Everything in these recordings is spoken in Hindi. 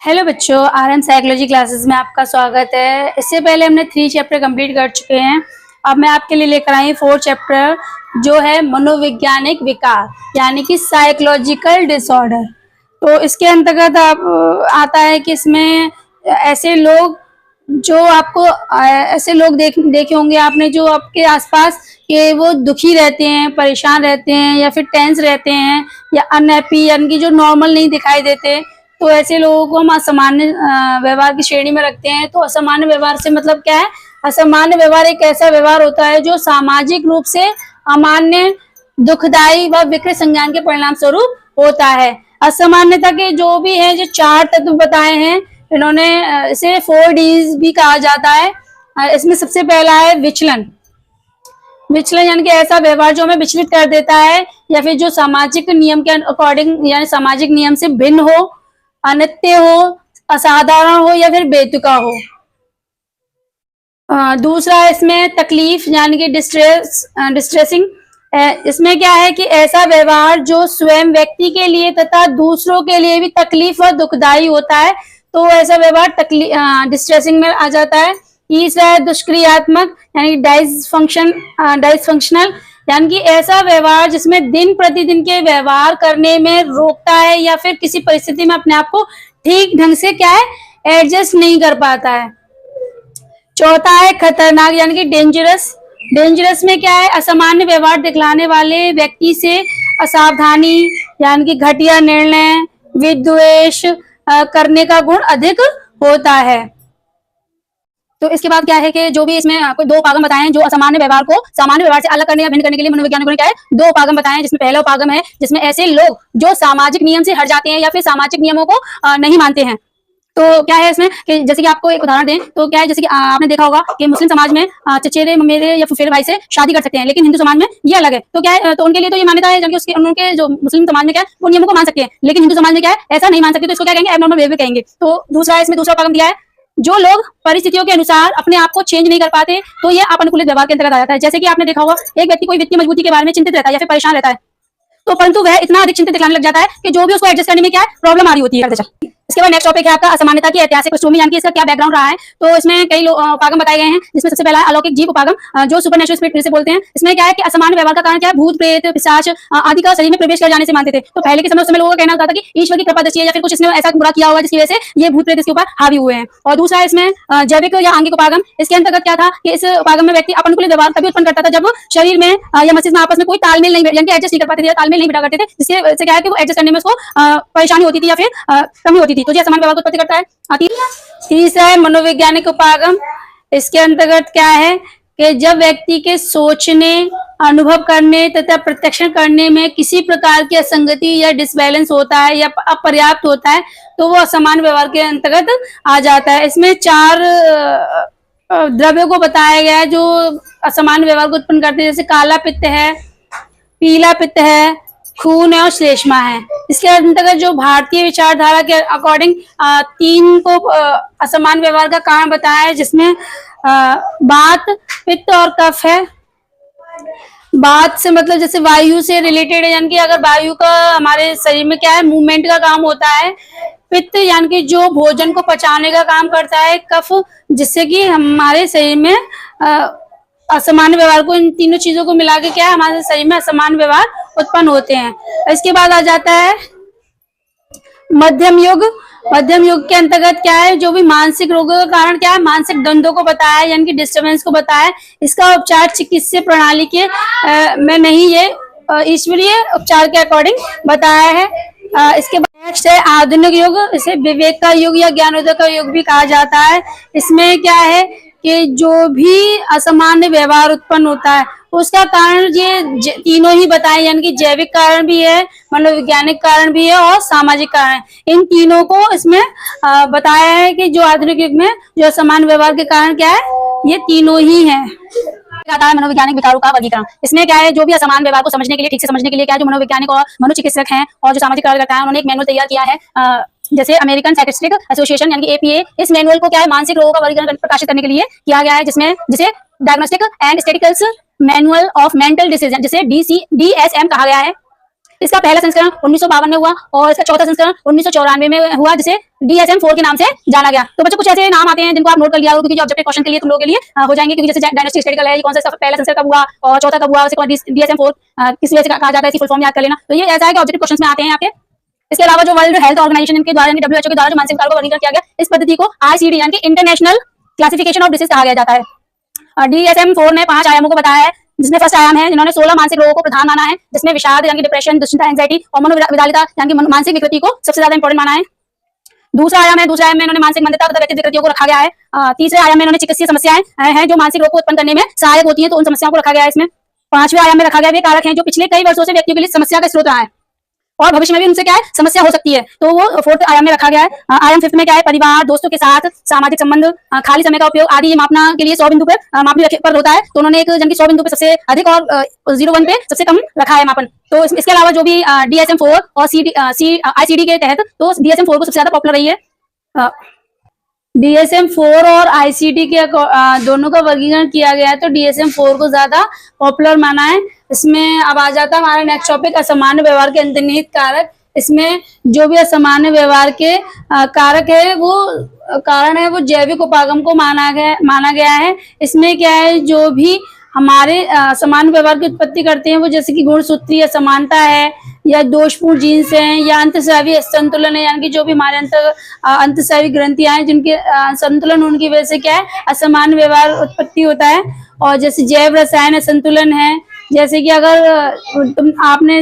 हेलो बच्चों, आरएम साइकोलॉजी क्लासेस में आपका स्वागत है। इससे पहले हमने 3 चैप्टर कंप्लीट कर चुके हैं। अब मैं आपके लिए लेकर आई 4 चैप्टर जो है मनोवैज्ञानिक विकार यानी कि साइकोलॉजिकल डिसऑर्डर। तो इसके अंतर्गत आप आता है कि इसमें ऐसे लोग जो आपको ऐसे लोग देखे होंगे आपने जो आपके आसपास कि वो दुखी रहते हैं, परेशान रहते हैं या फिर टेंस रहते हैं या अनहैप्पी यानी कि जो नॉर्मल नहीं दिखाई देते। तो ऐसे लोगों को हम असामान्य व्यवहार की श्रेणी में रखते हैं। तो असामान्य व्यवहार से मतलब क्या है? असामान्य व्यवहार एक ऐसा व्यवहार होता है जो सामाजिक रूप से अमान्य, दुखदायी व विकृत संज्ञान के परिणाम स्वरूप होता है। असामान्यता के जो भी है, जो 4 तत्व बताए हैं इन्होंने, इसे 4 Ds भी कहा जाता है। इसमें सबसे पहला है विचलन। विचलन यानी कि ऐसा व्यवहार जो हमें विचलित कर देता है या फिर जो सामाजिक नियम के अकॉर्डिंग यानी सामाजिक नियम से भिन्न हो, अनित्य हो, असाधारण हो या फिर बेतुका हो। दूसरा इसमें तकलीफ यानी कि डिस्ट्रेसिंग। इसमें क्या है कि ऐसा व्यवहार जो स्वयं व्यक्ति के लिए तथा दूसरों के लिए भी तकलीफ व दुखदायी होता है, तो ऐसा व्यवहार डिस्ट्रेसिंग में आ जाता है। तीसरा है दुष्क्रियात्मक यानी डाइसफंक्शनल यानी कि ऐसा व्यवहार जिसमें दिन प्रतिदिन के व्यवहार करने में रोकता है या फिर किसी परिस्थिति में अपने आप को ठीक ढंग से क्या है एडजस्ट नहीं कर पाता है। चौथा है खतरनाक यानी कि डेंजरस। डेंजरस में क्या है? असामान्य व्यवहार दिखलाने वाले व्यक्ति से असावधानी यानी कि घटिया निर्णय, विद्वेष करने का गुण अधिक होता है। तो इसके बाद क्या है कि जो भी इसमें कोई 2 उपागम बताए हैं जो असामान्य व्यवहार को सामान्य व्यवहार से अलग करने या भिन्न करने के लिए मनोवैज्ञानिकों ने क्या है 2 उपागम बताए हैं। जिसमें पहला उपागम है जिसमें ऐसे लोग जो सामाजिक नियम से हट जाते हैं या फिर सामाजिक नियमों को नहीं मानते हैं। तो क्या है इसमें कि जैसे कि आपको एक उदाहरण दें तो क्या है, जैसे कि आपने देखा होगा कि मुस्लिम समाज में चचेरे ममेरे या फुफेरे भाई से शादी कर सकते हैं, लेकिन हिंदू समाज में ये अलग है। तो क्या है, तो उनके लिए तो ये मान्यता है जबकि उनके जो मुस्लिम समाज में क्या है वो नियमों को मान सकते हैं, लेकिन हिंदू समाज में क्या है ऐसा नहीं मान सकते। तो इसको क्या कहेंगे? एबनॉर्मल बिहेवियर कहेंगे। तो दूसरा इसमें दूसरा उपागम दिया है जो लोग परिस्थितियों के अनुसार अपने आप को चेंज नहीं कर पाते, तो ये अपनुकूलित व्यवहार के अंतर्गत आ जाता है। जैसे कि आपने देखा होगा एक व्यक्ति कोई वित्तीय मजबूती के बारे में चिंतित रहता है या फिर परेशान रहता है, तो परंतु वह इतना अधिक चिंतित दिखलाने लग जाता है कि जो भी उसको एडजस्ट करने में क्या है प्रॉब्लम आ रही होती है। इसके बाद नेक्स्ट टॉपिक है आपका असामान्यता की ऐतिहासिक पृष्ठभूमि यानी कि इसका क्या बैकग्राउंड रहा है। तो इसमें कई उपागम बताए गए हैं जिसमें सबसे पहला है अलौकिक जीव उपागम जो सुपरनेचुरल स्पिरिट से बोलते हैं। इसमें क्या है कि असामान्य व्यवहार का कारण क्या है? भूत प्रेत पिशाच आदि का शरीर में प्रवेश कर जाने से मानते थे। तो पहले के समय उस समय लोगों का कहना होता था कि ईश्वर की कृपा दृष्टि है या फिर कुछ इसने ऐसा बुरा किया हुआ जिसकी वजह से ये भूत प्रेत इसके ऊपर हावी हुए हैं। और दूसरा है इसमें जैविक या आंगिक उपागम। इसके अंतर्गत क्या था कि इस उपागम में व्यक्ति अपनुकूलित व्यवहार तभी उत्पन्न करता था जब शरीर में या मस्तिष्क में आपस में कोई तालमेल नहीं यानी एडजस्ट नहीं कर पाते थे, तालमेल नहीं बिठा करते थे, जिससे क्या है कि वो एडजस्ट करने में उसको परेशानी होती थी या फिर कमी होती थी। तो ये असामान्य व्यवहार को करता है। तीसरा है मनोवैज्ञानिक उपागम। इसके अंतर्गत क्या है कि जब व्यक्ति के सोचने, अनुभव करने तथा प्रत्यक्षण करने में किसी प्रकार की असंगति या डिसबैलेंस होता है या अपर्याप्त होता है, तो वो असामान्य व्यवहार के अंतर्गत आ जाता है। इसमें 4 द्रव्यों को बताया गया है जो असामान्य व्यवहार को उत्पन्न करते हैं, जैसे काला पित्त है, पीला पित्त है, खून है और श्लेष्मा है। इसके अंतर्गत जो भारतीय विचारधारा के अकॉर्डिंग 3 को असामान्य व्यवहार का कारण बताया है, जिसमें बात, पित्त और कफ है। बात से मतलब जैसे वायु से रिलेटेड है यानी कि अगर वायु का हमारे शरीर में क्या है मूवमेंट का काम होता है। पित्त यानी कि जो भोजन को पचाने का काम करता है। कफ जिससे कि हमारे शरीर में असामान्य व्यवहार को, इन तीनों चीजों को मिला के क्या है हमारे शरीर में असामान्य व्यवहार उत्पन्न होते हैं। इसके बाद आ जाता है मध्यम युग। मध्यम युग के अंतर्गत क्या है जो भी मानसिक रोगों का कारण क्या है मानसिक द्वंद्वों को बताया यानी कि डिस्टर्बेंस को बताया। इसका उपचार चिकित्सीय प्रणाली के में नहीं, ये ईश्वरीय उपचार के अकॉर्डिंग बताया है। इसके बाद नेक्स्ट है आधुनिक युग। इसे विवेक का युग या ज्ञानोदय का युग भी कहा जाता है। इसमें क्या है कि जो भी असामान्य व्यवहार उत्पन्न होता है उसका कारण ये तीनों ही बताए यानी कि जैविक कारण भी है, मनोवैज्ञानिक कारण भी है और सामाजिक कारण। इन तीनों को इसमें बताया है कि जो आधुनिक युग में जो असामान्य व्यवहार के कारण क्या है ये तीनों ही है। मनोवैज्ञानिक विकारों का वर्गीकरण। इसमें क्या है जो भी असामान्य व्यवहार को समझने के लिए, ठीक से समझने के लिए क्या है जो मनोवैज्ञानिक और मनोचिकित्सक हैं और जो सामाजिक कार्यकर्ता हैं उन्होंने एक मैनुअल तैयार किया है। जैसे अमेरिकन साइकियाट्रिक एसोसिएशन यानी कि APA, इस मैनुअल को क्या है मानसिक रोगों का वर्गीकरण प्रकाशित करने के लिए किया गया है, जिसमें जिसे diagnostic and statistical manual of mental decision जिसे DSM कहा गया है। इसका पहला संस्करण 1952 में हुआ और इसका चौथा संस्करण 1994 में हुआ, जिसे DSM-4 के नाम से जाना गया। तो बच्चों कुछ ऐसे नाम आते हैं जिनको आप नोट कर लिया हो, क्योंकि ऑब्जेक्टिव क्वेश्चन के लिए तुम लोगों के लिए हो जाएंगे, क्योंकि जैसे डायनेस्टी हिस्टोरिकल है, कौन सा पहला संस्करण कब हुआ और चौथा कब हुआ, उसके बाद DSM-4 किस वजह से कहा जाता है, इसकी फुल फॉर्म याद कर लेना। तो ये ऐसा है कि ऑब्जेक्टिव क्वेश्चन में आते हैं आपके। इसके अलावा जो वर्ल्ड हेल्थ ऑर्गेनाइजेशन के द्वारा, WHO के द्वारा जो मानसिक विकार का वर्गीकरण किया गया, इस पद्धति को ICD यानी कि इंटरनेशनल क्लासिफिकेशन ऑफ डिसीज कहा गया जाता है। DSM-4 ने 5 आयामों को बताया है, जिसमें फर्स्ट आयाम है जिन्होंने 16 मानसिक रोगों को प्रधान माना है, जिसमें विषाद यानी कि डिप्रेशन, दुश्चिंता, एंजाइटी और मनोविदालिता यानी कि मानसिक विकृति को सबसे ज्यादा इंपॉर्टेंट माना है। दूसरा आयाम है, दूसरे आयाम में इन्होंने मानसिक मंदता तथा व्यक्तित्व विकृतियों को रखा गया है। तीसरे आयाम में इन्होंने चिकित्सीय समस्याएं हैं जो मानसिक रोग को उत्पन्न करने में सहायक होती हैं, तो उन समस्याओं को रखा गया है इसमें। पांचवें आयाम में रखा गया वे कारक हैं जो पिछले कई वर्षों से व्यक्तियों के लिए समस्या का स्रोत रहा है और भविष्य में भी उनसे क्या है समस्या हो सकती है, तो वो फोर्थ आयाम में रखा गया है। आयाम फिफ्थ में क्या है, परिवार, दोस्तों के साथ सामाजिक संबंध, खाली समय का उपयोग आदि, ये मापना के लिए 100 बिंदु पर मापने पर होता है। तो उन्होंने एक जन की 100 बिंदु पे सबसे अधिक और 0-1 पे सबसे कम रखा है मापन। तो इसके अलावा जो भी DSM-4 और ICD के तहत तो DSM-4 को सबसे ज्यादा पॉपुलर रही है। DSM-4 और ICD के दोनों का वर्गीकरण किया गया है, तो DSM-4 को ज्यादा पॉपुलर माना है। इसमें अब आ जाता है हमारा नेक्स्ट टॉपिक, असामान्य व्यवहार के अंतर्निहित कारक। इसमें जो भी असामान्य व्यवहार के कारक है वो कारण है वो जैविक उपागम को माना गया है। इसमें क्या है, जो भी हमारे असामान्य व्यवहार की उत्पत्ति करते हैं वो जैसे कि गुणसूत्रीय असमानता है या दोषपूर्ण जीन्स हैं या अंतःस्रावी असंतुलन है, यानी कि जो भी हमारे अंतःस्रावी ग्रंथियां हैं जिनके संतुलन उनकी वजह से क्या है असामान्य व्यवहार उत्पत्ति होता है। और जैसे जैव रसायन असंतुलन है, जैसे कि अगर आपने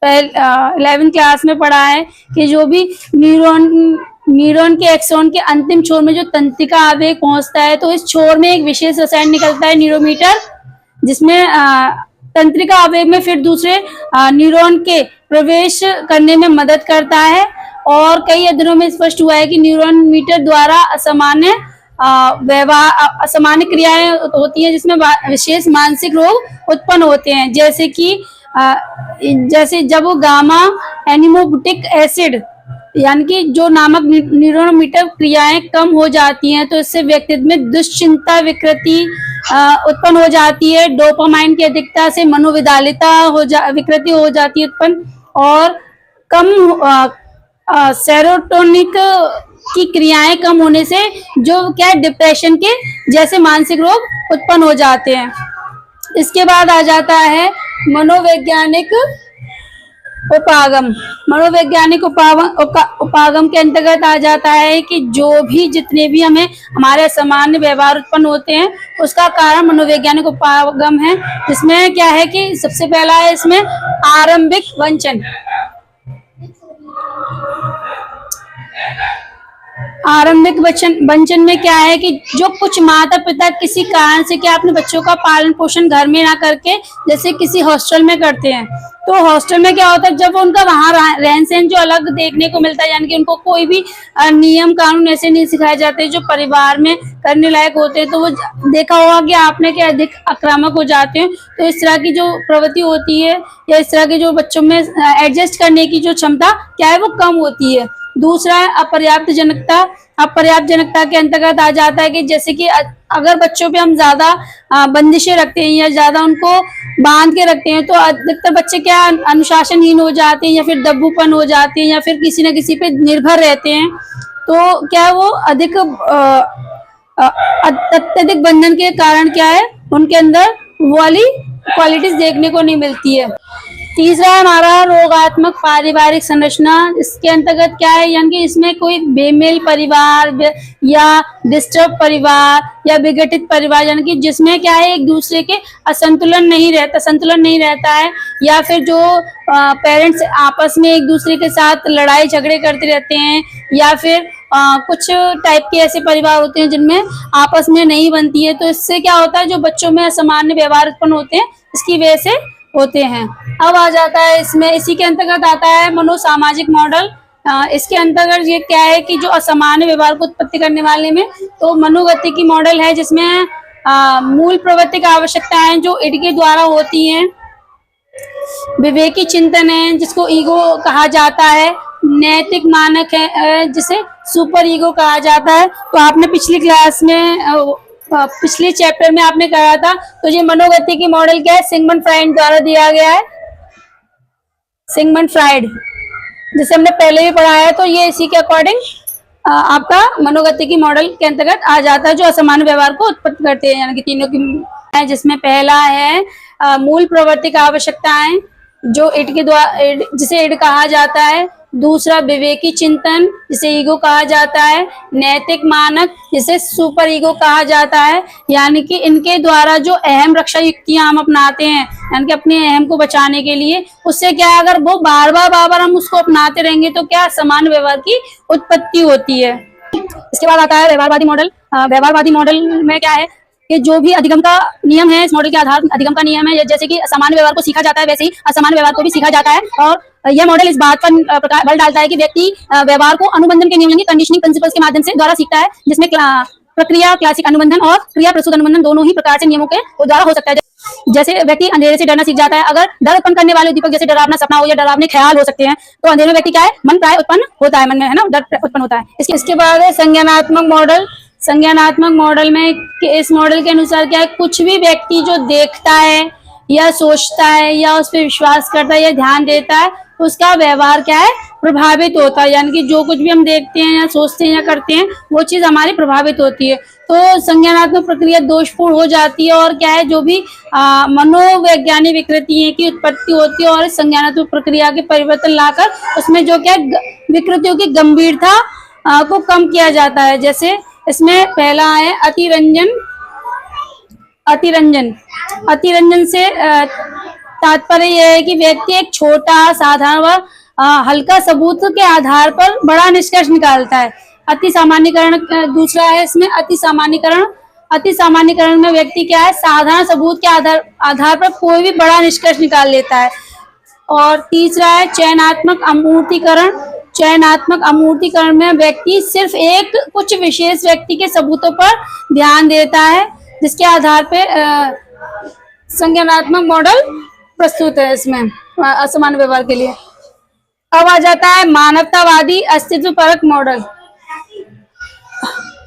11वीं क्लास में पढ़ा है कि जो भी न्यूरॉन के एक्सॉन के अंतिम छोर में जो तंत्रिका आवेग पहुंचता है, तो इस छोर में एक विशेष रसायन निकलता है न्यूरोमीटर, जिसमें तंत्रिका आवेग में फिर दूसरे न्यूरॉन के प्रवेश करने में मदद करता है। और कई अध्ययनों में स्पष्ट हुआ है कि न्यूरॉन मीटर द्वारा असामान्य असामान्य क्रियाएं होती हैं जिसमें विशेष मानसिक रोग उत्पन्न होते हैं, जैसे कि जैसे जब वो गामा एनिमोबुटिक एसिड यानी कि जो नामक न्यूरोमीटर क्रियाएं कम हो जाती हैं, तो इससे व्यक्तित्व में दुश्चिंता विकृति उत्पन्न हो जाती है। डोपामाइन की अधिकता से मनोविदालिता विकृति हो जाती है उत्पन्न, और कम सेरोटोनिक की क्रियाएं कम होने से जो क्या है डिप्रेशन के जैसे मानसिक रोग उत्पन्न हो जाते हैं। इसके बाद आ जाता है मनोवैज्ञानिक उपागम। मनोवैज्ञानिक उपागम के अंतर्गत आ जाता है कि जो भी जितने भी हमारे सामान्य व्यवहार उत्पन्न होते हैं उसका कारण मनोवैज्ञानिक उपागम है, जिसमें क्या है कि सबसे पहला है इसमें आरंभिक वंचन। आरंभिक वंचन में क्या है कि जो कुछ माता पिता किसी कारण से क्या अपने बच्चों का पालन पोषण घर में ना करके जैसे किसी हॉस्टल में करते हैं, तो हॉस्टल में क्या होता है जब उनका वहाँ रहन सहन जो अलग देखने को मिलता है, यानी कि उनको कोई भी नियम कानून ऐसे नहीं सिखाए जाते जो परिवार में करने लायक होते हैं, तो वो देखा होगा कि आपने क्या अधिक आक्रामक हो जाते हैं। तो इस तरह की जो प्रवृत्ति होती है या इस तरह के जो बच्चों में एडजस्ट करने की जो क्षमता क्या है वो कम होती है। दूसरा है अपर्याप्त जनकता। अपर्याप्त जनकता के अंतर्गत आ जाता है कि जैसे कि अगर बच्चों पे हम ज्यादा बंदिशें रखते हैं या ज्यादा उनको बांध के रखते हैं, तो अधिकतर बच्चे क्या अनुशासनहीन हो जाते हैं या फिर दब्बूपन हो जाते हैं या फिर किसी न किसी पे निर्भर रहते हैं। तो क्या वो अधिक अत्यधिक बंधन के कारण क्या है उनके अंदर वो वाली क्वालिटीज देखने को नहीं मिलती है। तीसरा है हमारा रोगात्मक पारिवारिक संरचना। इसके अंतर्गत क्या है, यानी कि इसमें कोई बेमेल परिवार या डिस्टर्ब परिवार या विघटित परिवार, यानी कि जिसमें क्या है एक दूसरे के संतुलन नहीं रहता है, या फिर जो पेरेंट्स आपस में एक दूसरे के साथ लड़ाई झगड़े करते रहते हैं, या फिर कुछ टाइप के ऐसे परिवार होते हैं जिनमें आपस में नहीं बनती है। तो इससे क्या होता है जो बच्चों में असामान्य व्यवहार उत्पन्न होते हैं इसकी वजह से होते हैं। अब आ जाता है इसमें इसी के अंतर्गत आता है मनोसामाजिक मॉडल। इसके अंतर्गत ये क्या है कि जो असामान्य व्यवहार को उत्पत्ति करने वाले में तो मनोगतिकी मॉडल है, जिसमें मूल प्रवृत्ति की आवश्यकताएं जो इड के द्वारा होती हैं। विवेकी चिंतन है जिसको ईगो कहा जाता है। नैतिक मानक है जिसे सुपर ईगो कहा जाता है। तो आपने पिछली क्लास में पिछले चैप्टर में आपने कहा था, तो ये मनोगतिकी मॉडल क्या है सिगमंड फ्राइड द्वारा दिया गया है। सिगमंड फ्राइड, जिसे हमने पहले भी पढ़ा है। तो ये इसी के अकॉर्डिंग आपका मनोगतिकी मॉडल के अंतर्गत आ जाता है, जो असामान्य व्यवहार को उत्पन्न करते हैं, यानी कि तीनों की है, जिसमें पहला है मूल प्रवृत्ति का आवश्यकताएं, जो इड के द्वारा जिसे इड कहा जाता है। दूसरा विवेकी चिंतन, जिसे ईगो कहा जाता है। नैतिक मानक, जिसे सुपर ईगो कहा जाता है, यानी कि इनके द्वारा जो अहम रक्षा युक्तियां हम अपनाते हैं, यानी कि अपने अहम को बचाने के लिए, उससे क्या है, अगर वो बार बार हम उसको अपनाते रहेंगे तो क्या समान व्यवहार की उत्पत्ति होती है। इसके बाद आता है व्यवहारवादी मॉडल। व्यवहारवादी मॉडल में क्या है कि जो भी अधिगम का नियम है, इस मॉडल के आधार अधिगम का नियम है, जैसे कि सामान्य व्यवहार को सीखा जाता है, वैसे ही असामान्य व्यवहार को भी सीखा जाता है। और यह मॉडल इस बात पर बल डालता है कि व्यक्ति व्यवहार को अनुबंधन के नियम, कंडीशनिंग प्रिंसिपल्स के माध्यम से द्वारा सीखता है, जिसमें प्रक्रिया क्लासिक अनुबंधन और क्रिया प्रस्तुत अनुबंधन दोनों ही प्रकार से नियमों के द्वारा हो सकता है। जैसे व्यक्ति अंधेरे से डरना सीख जाता है। अगर डर उत्पन्न करने वाले उद्दीपक जैसे डरावना सपना हो या डरावने ख्याल हो सकते हैं, तो अंधेरे में व्यक्ति क्या है, मन प्राय उत्पन्न होता है, मन में है ना, डर उत्पन्न होता है। इसके बाद है संज्ञानात्मक मॉडल। संज्ञानात्मक मॉडल में इस मॉडल के अनुसार क्या है, कुछ भी व्यक्ति जो देखता है या सोचता है या उस पर विश्वास करता है या ध्यान देता है, उसका व्यवहार क्या है, प्रभावित होता है। यानी कि जो कुछ भी हम देखते हैं या सोचते हैं या करते हैं, वो चीज हमारी प्रभावित होती है। तो संज्ञानात्मक प्रक्रिया दोषपूर्ण हो जाती है, और क्या है, जो भी मनोवैज्ञानिक विकृति की उत्पत्ति होती है, और इस संज्ञानात्मक प्रक्रिया के परिवर्तन लाकर उसमें जो क्या विकृतियों की गंभीरता को कम किया जाता है। जैसे इसमें पहला है अतिरंजन। अतिरंजन से तात्पर्य यह है कि व्यक्ति एक छोटा, साधारण व हल्का सबूत के आधार पर बड़ा निष्कर्ष निकालता है। अति सामान्यकरण दूसरा है इसमें अति सामान्यकरण में व्यक्ति क्या है, साधारण सबूत के आधार पर कोई भी बड़ा निष्कर्ष निकाल लेता है। और तीसरा है चयनात्मक अमूर्तीकरण में व्यक्ति सिर्फ एक कुछ विशेष व्यक्ति के सबूतों पर ध्यान देता है, जिसके आधार पर संज्ञानात्मक मॉडल प्रस्तुत है इसमें असमान व्यवहार के लिए। अब आ जाता है मानवतावादी अस्तित्वपरक मॉडल।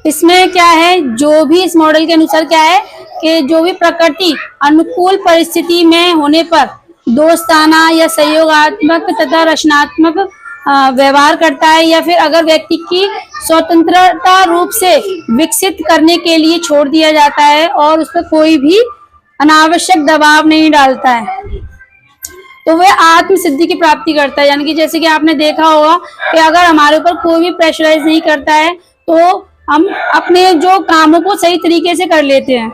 इसमें क्या है, जो भी इस मॉडल के अनुसार क्या है कि जो भी प्रकृति अनुकूल परिस्थिति में होने पर दोस्ताना या सहयोगात्मक तथा रचनात्मक व्यवहार करता है, या फिर अगर व्यक्ति की स्वतंत्रता रूप से विकसित करने के लिए छोड़ दिया जाता है और उस पर कोई भी अनावश्यक दबाव नहीं डालता है, तो वह आत्म सिद्धि की प्राप्ति करता है। यानी कि जैसे कि आपने देखा होगा कि अगर हमारे ऊपर कोई भी प्रेशराइज नहीं करता है, तो हम अपने जो कामों को सही तरीके से कर लेते हैं।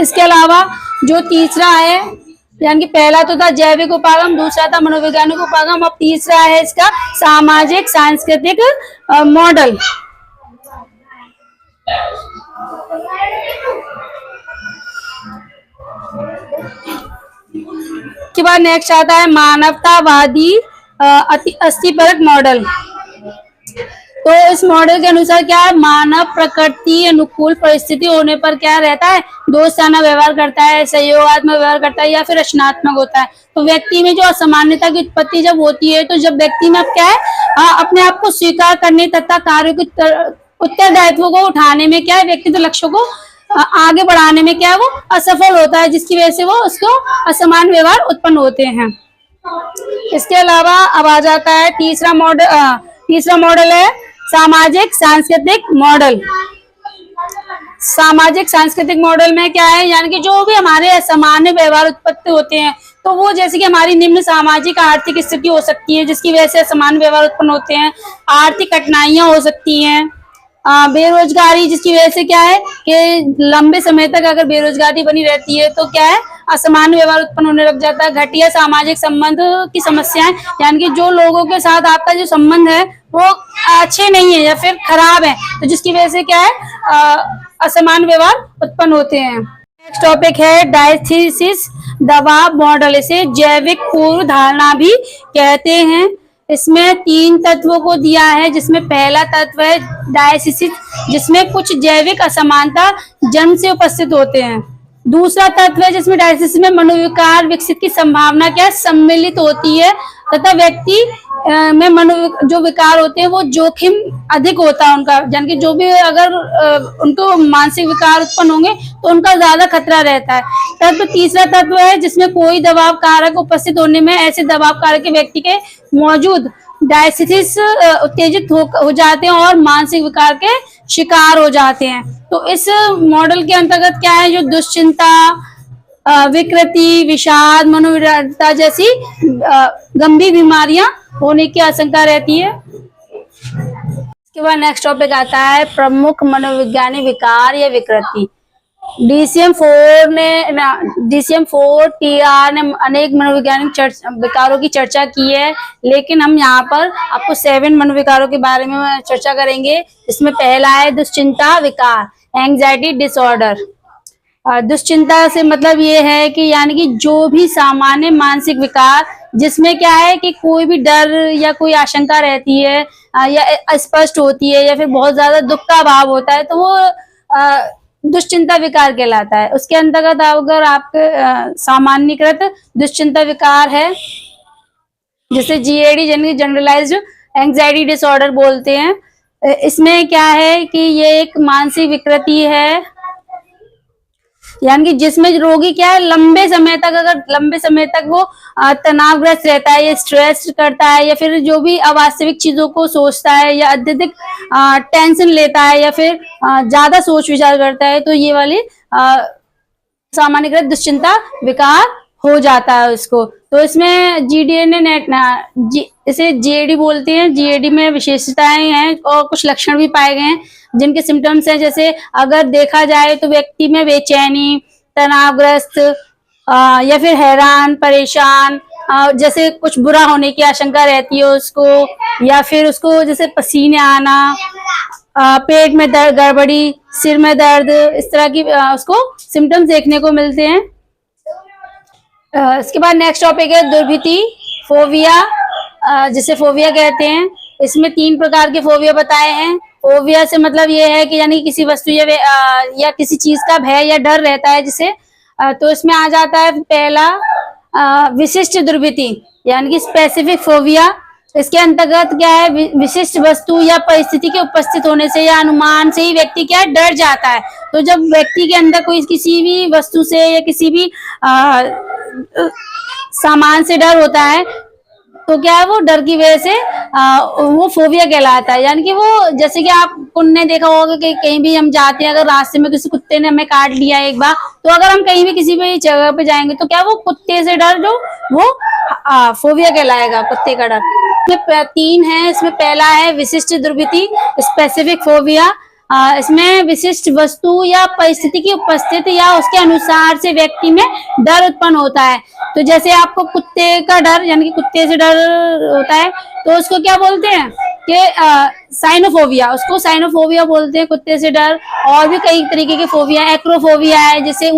इसके अलावा जो तीसरा है, यानी कि पहला तो था जैविक उपागम, दूसरा था मनोवैज्ञानिक उपागम, अब तीसरा है इसका सामाजिक सांस्कृतिक मॉडल। के बाद नेक्स्ट आता है मानवतावादी अस्तित्वपरक मॉडल। तो इस मॉडल के अनुसार क्या है, मानव प्रकृति अनुकूल परिस्थिति होने पर क्या रहता है, दोस्ताना व्यवहार करता है, सहयोगात्मक व्यवहार करता है, या फिर रचनात्मक होता है। तो व्यक्ति में जो असामान्यता की उत्पत्ति जब होती है, तो जब व्यक्ति में अब क्या है, अपने आप को स्वीकार करने तथा कार्यों के उत्तरदायित्व को उठाने में क्या है, व्यक्तिगत लक्ष्यों को आगे बढ़ाने में क्या है, वो असफल होता है, जिसकी वजह से वो उसको असमान व्यवहार उत्पन्न होते हैं। इसके अलावा अब आ जाता है तीसरा मॉडल है सामाजिक सांस्कृतिक मॉडल। सामाजिक सांस्कृतिक मॉडल में क्या है, यानी कि जो भी हमारे असामान्य व्यवहार उत्पत्ति होते हैं, तो वो जैसे कि हमारी निम्न सामाजिक आर्थिक स्थिति हो सकती है, जिसकी वजह से असामान्य व्यवहार उत्पन्न होते हैं। आर्थिक कठिनाइयां हो सकती हैं, बेरोजगारी, जिसकी वजह से क्या है कि लंबे समय तक अगर बेरोजगारी बनी रहती है, तो क्या है, असामान्य व्यवहार उत्पन्न होने लग जाता है। घटिया सामाजिक संबंध की समस्याएं, यानी कि जो लोगों के साथ आपका जो संबंध है वो अच्छे नहीं है या फिर खराब है, तो जिसकी वजह से क्या है, असमान व्यवहार उत्पन्न होते हैं। नेक्स्ट टॉपिक है डायस्थीसिस दबाव मॉडल। इसे जैविक पूर्व धारणा भी कहते हैं। इसमें 3 तत्वों को दिया है, जिसमें पहला तत्व है डायस्थीसिस, जिसमें कुछ जैविक असमानता जन्म से उपस्थित होते हैं। दूसरा तत्व है जिसमें डायस्थीसिस में मनोविकार विकसित की संभावना क्या है, सम्मिलित होती है, तथा व्यक्ति में जो विकार होते हैं वो जोखिम अधिक होता है उनका, यानी कि जो भी अगर उनको मानसिक विकार उत्पन्न होंगे तो उनका ज्यादा खतरा रहता है। तत्व तीसरा तत्व है जिसमें कोई दबाव कारक उपस्थित होने में ऐसे दबाव कारक के व्यक्ति के मौजूद डायसिस उत्तेजित हो जाते हैं और मानसिक विकार के शिकार हो जाते हैं। तो इस मॉडल के अंतर्गत क्या है, जो दुश्चिंता, विकृति, विषाद, मनोविकारता जैसी गंभीर बीमारियां होने की आशंका रहती है। इसके बाद नेक्स्ट टॉपिक आता है प्रमुख मनोवैज्ञानिक विकार या विकृति। DSM-4 TR ने अनेक मनोवैज्ञानिक विकारों की चर्चा की है, लेकिन हम यहाँ पर आपको 7 मनोविकारों के बारे में चर्चा करेंगे। इसमें पहला है दुश्चिंता विकार, एंग्जाइटी डिसऑर्डर। दुश्चिंता से मतलब ये है कि यानी कि जो भी सामान्य मानसिक विकार जिसमें क्या है कि कोई भी डर या कोई आशंका रहती है या अस्पष्ट होती है या फिर बहुत ज्यादा दुख का भाव होता है, तो वो दुश्चिंता विकार कहलाता है। उसके अंतर्गत अगर आपके सामान्यकृत दुश्चिंता विकार है, जिसे GAD यानी जनरलाइज्ड एंग्जाइटी डिसऑर्डर बोलते हैं। इसमें क्या है कि ये एक मानसिक विकृति है, यानी कि जिसमें रोगी क्या है लंबे समय तक वो तनावग्रस्त रहता है या स्ट्रेस करता है या फिर जो भी अवास्तविक चीजों को सोचता है या अत्यधिक टेंशन लेता है या फिर ज्यादा सोच विचार करता है, तो ये वाली सामान्यकृत दुश्चिंता विकार हो जाता है उसको। तो इसमें इसे GAD बोलते हैं। GAD में विशेषताएं हैं और कुछ लक्षण भी पाए गए हैं जिनके सिम्टम्स हैं, जैसे अगर देखा जाए तो व्यक्ति में बेचैनी, तनावग्रस्त या फिर हैरान, परेशान, जैसे कुछ बुरा होने की आशंका रहती है उसको, या फिर उसको जैसे पसीने आना, पेट में दर्द, गड़बड़ी, सिर में दर्द, इस तरह की उसको सिम्टम्स देखने को मिलते हैं। इसके बाद नेक्स्ट टॉपिक है दुर्भीति, फोबिया, जिसे फोबिया कहते हैं। इसमें 3 प्रकार के फोबिया बताए हैं। फोबिया से मतलब ये है कि यानी किसी वस्तु या किसी चीज का भय या डर रहता है जिसे, तो इसमें आ जाता है पहला विशिष्ट दुर्भीति यानी कि स्पेसिफिक फोबिया। इसके अंतर्गत क्या है, विशिष्ट वस्तु या परिस्थिति के उपस्थित होने से या अनुमान से ही व्यक्ति क्या डर जाता है। तो जब व्यक्ति के अंदर कोई किसी भी वस्तु से या किसी भी सामान से डर होता है तो क्या है, वो डर की वजह से वो फोबिया कहलाता है। यानी कि वो, जैसे कि आपने देखा होगा कि कहीं भी हम जाते हैं, अगर रास्ते में किसी कुत्ते ने हमें काट लिया एक बार, तो अगर हम कहीं भी किसी भी जगह पे जाएंगे तो क्या वो कुत्ते से डर जो वो फोबिया कहलाएगा, कुत्ते का डर। इसमें 3 है। इसमें पहला है विशिष्ट दुर्भीति, स्पेसिफिक फोबिया। इसमें विशिष्ट वस्तु या परिस्थिति की उपस्थिति या उसके अनुसार से व्यक्ति में डर उत्पन्न होता है। तो जैसे आपको कुत्ते का डर यानी कि कुत्ते से डर होता है तो उसको क्या बोलते हैं कि साइनोफोबिया, उसको साइनोफोबिया बोलते हैं, कुत्ते से डर। और भी कई तरीके के फोबिया, एक्रोफोबिया है जिसे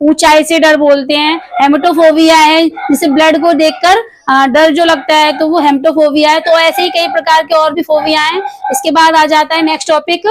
ऊंचाई से डर बोलते हैं। हेमेटोफोबिया है जिसे ब्लड को देखकर डर जो लगता है तो वो हेमेटोफोबिया है। तो ऐसे ही कई प्रकार के और भी फोबिया हैं। इसके बाद आ जाता है नेक्स्ट टॉपिक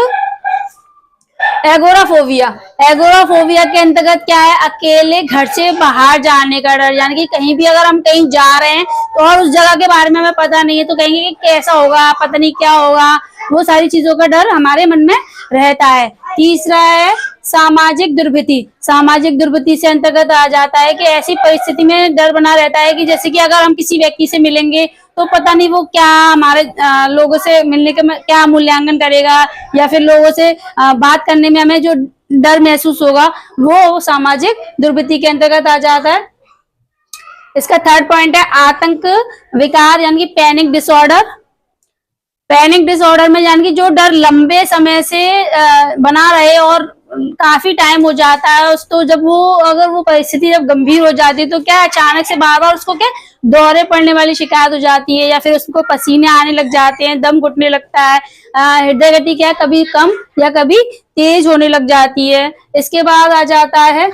एगोराफोबिया। एगोराफोबिया के अंतर्गत क्या है, अकेले घर से बाहर जाने का डर, यानी कि कहीं भी अगर हम कहीं जा रहे हैं तो और उस जगह के बारे में हमें पता नहीं है तो कहेंगे कि कैसा होगा, पता नहीं क्या होगा, वो सारी चीजों का डर हमारे मन में रहता है। तीसरा है सामाजिक दुर्भीति। सामाजिक दुर्भीति से अंतर्गत आ जाता है कि ऐसी परिस्थिति में डर बना रहता है कि जैसे कि अगर हम किसी व्यक्ति से मिलेंगे तो पता नहीं वो क्या हमारे लोगों से मिलने के क्या मूल्यांकन करेगा या फिर लोगों से बात करने में हमें जो डर महसूस होगा वो सामाजिक दुर्भीति के अंतर्गत आ जाता है। इसका 3rd पॉइंट है आतंक विकार यानी कि पैनिक डिसऑर्डर। पैनिक डिसऑर्डर में यानी कि जो डर लंबे समय से बना रहे और काफी टाइम हो जाता है उसको, जब वो अगर वो परिस्थिति जब गंभीर हो जाती है तो क्या अचानक से बार बार उसको क्या दौरे पड़ने वाली शिकायत हो जाती है या फिर उसको पसीने आने लग जाते हैं, दम घुटने लगता है, हृदय गति क्या कभी कम या कभी तेज होने लग जाती है। इसके बाद आ जाता है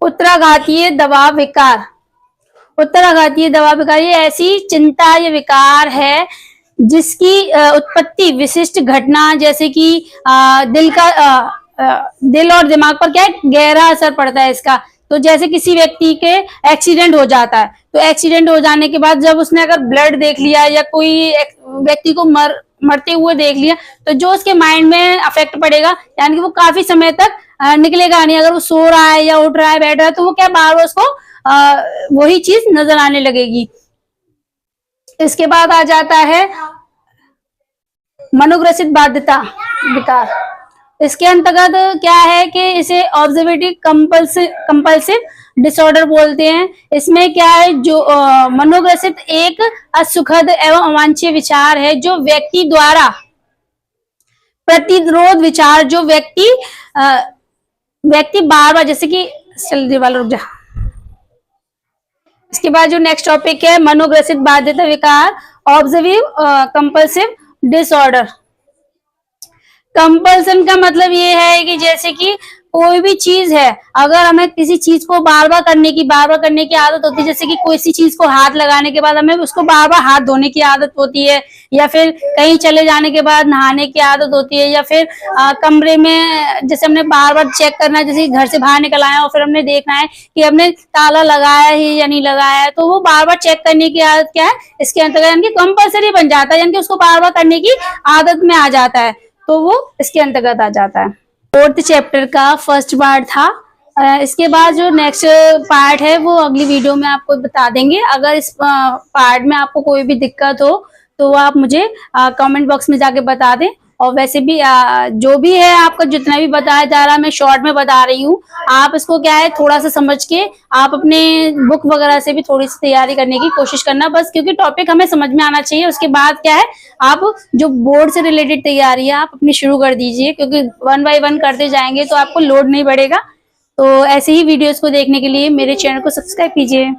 उत्तराघातीय दबाव विकार। उत्तराघातीय दबाव विकार ये ऐसी चिंता या विकार है जिसकी उत्पत्ति विशिष्ट घटना जैसे कि दिल और दिमाग पर क्या है गहरा असर पड़ता है इसका, तो जैसे किसी व्यक्ति के एक्सीडेंट हो जाता है, तो एक्सीडेंट हो जाने के बाद जब उसने अगर ब्लड देख लिया या कोई व्यक्ति को मरते हुए देख लिया, तो जो उसके माइंड में अफेक्ट पड़ेगा, यानी कि वो काफी समय तक निकलेगा नहीं। अगर वो सो रहा है या उठ रहा है, बैठ रहा है, तो वो क्या बार बार उसको वही चीज नजर आने लगेगी। इसके बाद आ जाता है मनोग्रसित बाध्यता विकार। इसके अंतर्गत क्या है कि इसे ऑब्जर्वेटिव कंपल्सिव डिसऑर्डर बोलते हैं। इसमें क्या है, जो मनोग्रसित एक असुखद एवं अवांछनीय विचार है जो व्यक्ति द्वारा प्रतिरोध विचार, जो व्यक्ति बार बार, जैसे कि जल्दी वाला रुक जा। इसके बाद जो नेक्स्ट टॉपिक है मनोग्रसित बाध्यता विकार, ऑब्जर्विव कंपल्सिव डिसऑर्डर। कंपल्सन का मतलब ये है कि जैसे कि कोई भी चीज है, अगर हमें किसी चीज को बार बार करने की आदत होती है, जैसे कि कोई सी चीज को हाथ लगाने के बाद हमें उसको बार बार हाथ धोने की आदत होती है, या फिर कहीं चले जाने के बाद नहाने की आदत होती है, या फिर कमरे में जैसे हमने बार बार चेक करना है, जैसे घर से बाहर निकल आए और फिर हमने देखना है कि हमने ताला लगाया है या नहीं लगाया है, तो वो बार बार चेक करने की आदत क्या है, इसके अंतर्गत यानी कि कंपल्सरी बन जाता है, यानी कि उसको बार बार करने की आदत में आ जाता है, तो वो इसके अंतर्गत आ जाता है। 4th चैप्टर का फर्स्ट पार्ट था। इसके बाद जो नेक्स्ट पार्ट है वो अगली वीडियो में आपको बता देंगे। अगर इस पार्ट में आपको कोई भी दिक्कत हो तो आप मुझे कमेंट बॉक्स में जाके बता दें। और वैसे भी जो भी है आपका जितना भी बताया जा रहा है मैं शॉर्ट में बता रही हूँ, आप इसको क्या है थोड़ा सा समझ के आप अपने बुक वगैरह से भी थोड़ी सी तैयारी करने की कोशिश करना, बस क्योंकि टॉपिक हमें समझ में आना चाहिए। उसके बाद क्या है, आप जो बोर्ड से रिलेटेड तैयारी है आप अपनी शुरू कर दीजिए, क्योंकि 1 बाय 1 करते जाएंगे तो आपको लोड नहीं बढ़ेगा। तो ऐसे ही वीडियोस को देखने के लिए मेरे चैनल को सब्सक्राइब कीजिए।